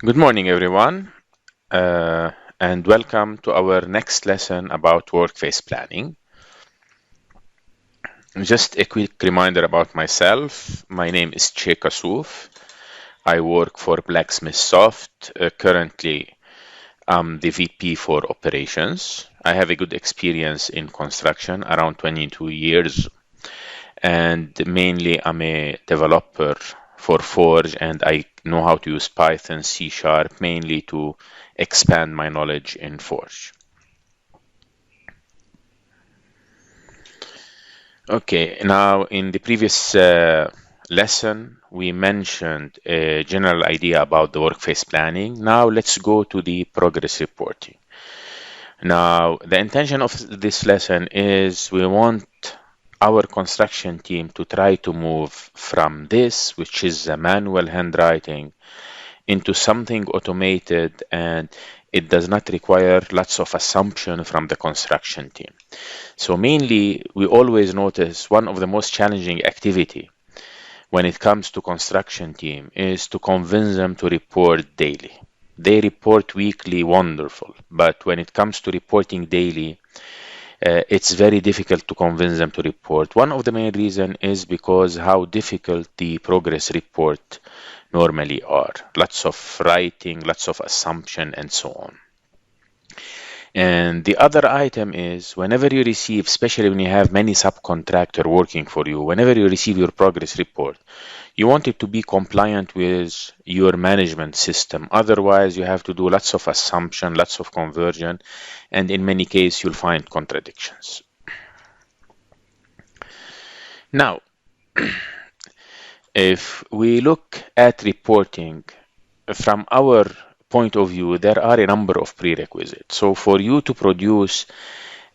Good morning, everyone, and welcome to our next lesson about workface planning. Just a quick reminder about myself. My name is Kassouf. I work for BlackSmithSoft. Currently, I'm the VP for operations. I have a good experience in construction, around 22 years, and mainly I'm a developer for Forge, and I know how to use Python, C#, mainly to expand my knowledge in Forge. Okay, now in the previous lesson, we mentioned a general idea about the workplace planning. Now let's go to the progress reporting. Now, the intention of this lesson is we want our construction team to try to move from this, which is a manual handwriting, into something automated, and it does not require lots of assumption from the construction team. So mainly, we always notice one of the most challenging activity when it comes to construction team is to convince them to report daily. They report weekly, wonderful, but when it comes to reporting daily, it's very difficult to convince them to report. One of the main reasons is because how difficult the progress report normally are. Lots of writing, lots of assumption, and so on. And the other item is whenever you receive, especially when you have many subcontractor working for you, whenever you receive your progress report, you want it to be compliant with your management system. Otherwise, you have to do lots of assumption, lots of conversion, and in many cases, you'll find contradictions. Now, if we look at reporting from our point of view, there are a number of prerequisites. So for you to produce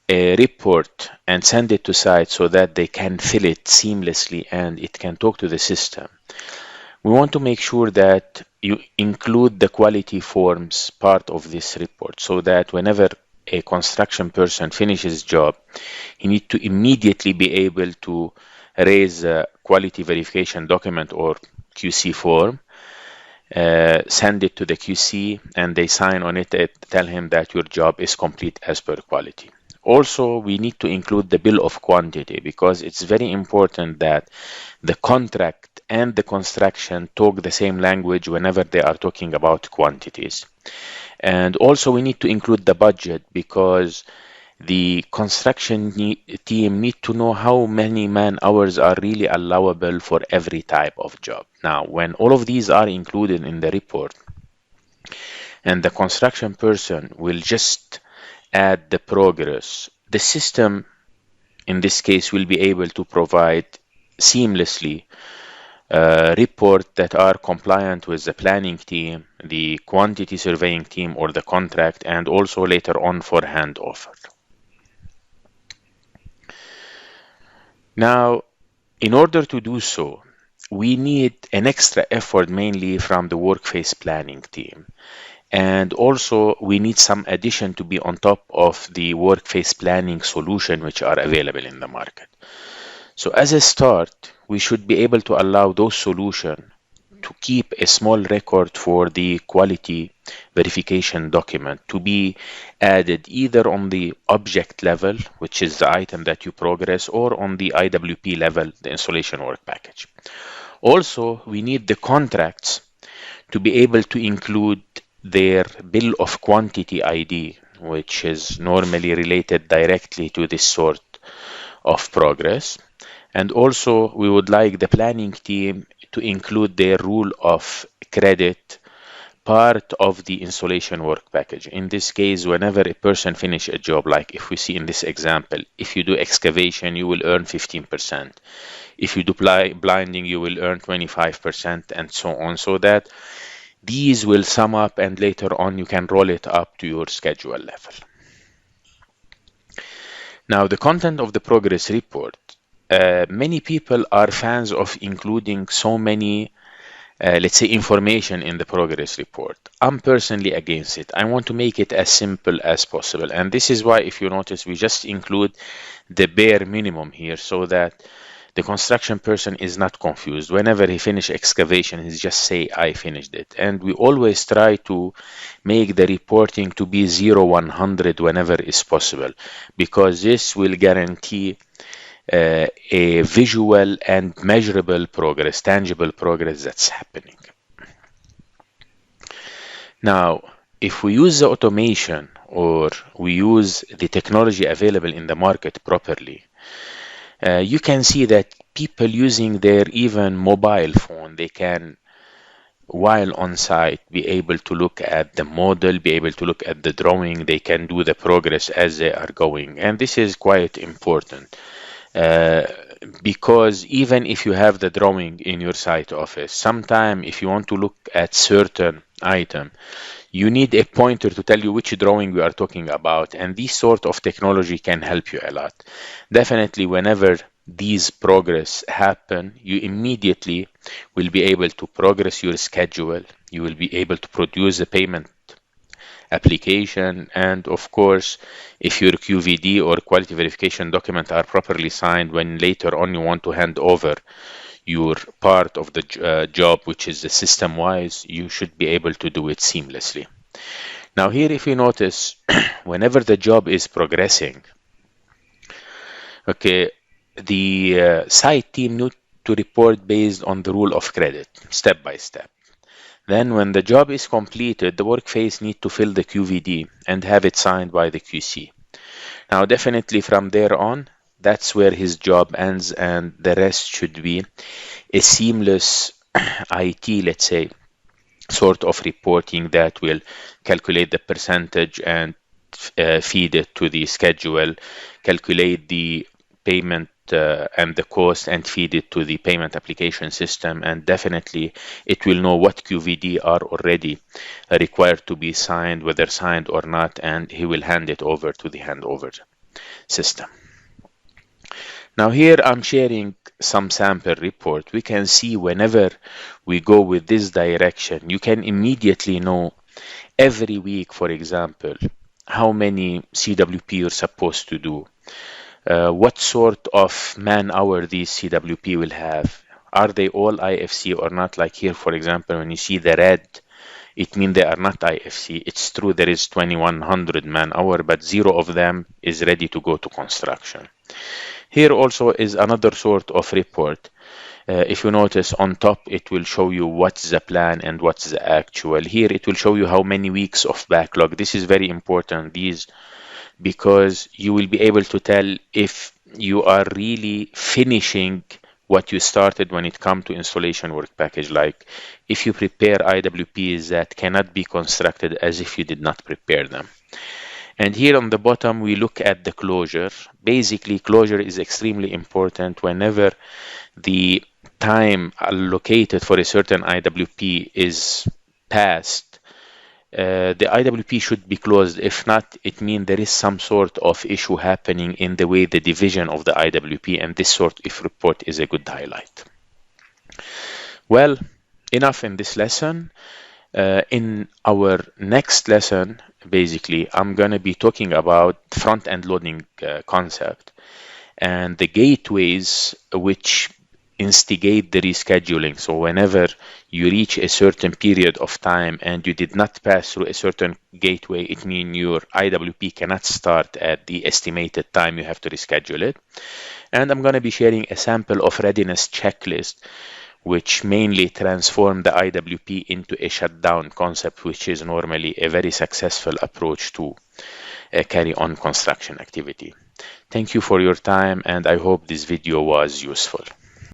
a report and send it to site so that they can fill it seamlessly and it can talk to the system, we want to make sure that you include the quality forms part of this report so that whenever a construction person finishes his job, he needs to immediately be able to raise a quality verification document or QC form, send it to the QC, and they sign on it and tell him that your job is complete as per quality. Also, we need to include the bill of quantity because it's very important that the contract and the construction talk the same language whenever they are talking about quantities. And also, we need to include the budget because the construction team need to know how many man hours are really allowable for every type of job. Now, when all of these are included in the report and the construction person will just add the progress, the system in this case will be able to provide seamlessly report that are compliant with the planning team, the quantity surveying team or the contract, and also later on for handover. Now, in order to do so, we need an extra effort mainly from the workface planning team. And also, we need some addition to be on top of the workface planning solution which are available in the market. So as a start, we should be able to allow those solutions to keep a small record for the quality verification document to be added either on the object level, which is the item that you progress, or on the IWP level, the installation work package. Also, we need the contracts to be able to include their bill of quantity ID, which is normally related directly to this sort of progress. And also, we would like the planning team to include their rule of credit part of the installation work package. In this case, whenever a person finishes a job, like if we see in this example, if you do excavation, you will earn 15%. If you do blinding, you will earn 25%, and so on. So that these will sum up and later on you can roll it up to your schedule level. Now, the content of the progress report. Many people are fans of including so many, let's say, information in the progress report. I'm personally against it. I want to make it as simple as possible. And this is why, if you notice, we just include the bare minimum here so that the construction person is not confused. Whenever he finish excavation, he just say, I finished it. And we always try to make the reporting to be 0-100 whenever is possible, because this will guarantee a visual and measurable progress, tangible progress that's happening. Now, if we use the automation or we use the technology available in the market properly, you can see that people using their even mobile phone, they can, while on site, be able to look at the model, be able to look at the drawing, they can do the progress as they are going. And this is quite important. Because even if you have the drawing in your site office, sometime if you want to look at certain item, you need a pointer to tell you which drawing we are talking about, and this sort of technology can help you a lot. Definitely, whenever these progress happen, you immediately will be able to progress your schedule, you will be able to produce the payment application, and of course, if your QVD or quality verification document are properly signed, when later on you want to hand over your part of the job, which is the system wise, you should be able to do it seamlessly. Now here, if you notice, whenever the job is progressing, okay, the site team need to report based on the rule of credit, step by step. Then when the job is completed, the Workface need to fill the QVD and have it signed by the QC. Now definitely from there on, that's where his job ends, and the rest should be a seamless IT, let's say, sort of reporting that will calculate the percentage and feed it to the schedule, calculate the payment and the cost and feed it to the payment application system, and definitely it will know what QVD are already required to be signed, whether signed or not, and he will hand it over to the handover system. Now here I'm sharing some sample report. We can see whenever we go with this direction, you can immediately know every week, for example, how many CWP you're supposed to do, what sort of man hour these CWP will have. Are they all IFC or not? Like here, for example, when you see the red, it means they are not IFC. It's true there is 2100 man hour, but 0 of them is ready to go to construction. Here also is another sort of report. If you notice on top, it will show you what's the plan and what's the actual. Here it will show you how many weeks of backlog. This is very important, because you will be able to tell if you are really finishing what you started when it comes to installation work package. Like if you prepare IWPs that cannot be constructed as if you did not prepare them. And here on the bottom, we look at the closure. Basically, closure is extremely important. Whenever the time allocated for a certain IWP is passed, the IWP should be closed. If not, it means there is some sort of issue happening in the way the division of the IWP, and this sort of report is a good highlight. Well, enough in this lesson. In our next lesson, basically, I'm going to be talking about front-end loading concept and the gateways which instigate the rescheduling. So whenever you reach a certain period of time and you did not pass through a certain gateway, it means your IWP cannot start at the estimated time. You have to reschedule it. And I'm going to be sharing a sample of readiness checklist, which mainly transform the IWP into a shutdown concept, which is normally a very successful approach to carry on construction activity. Thank you for your time, and I hope this video was useful.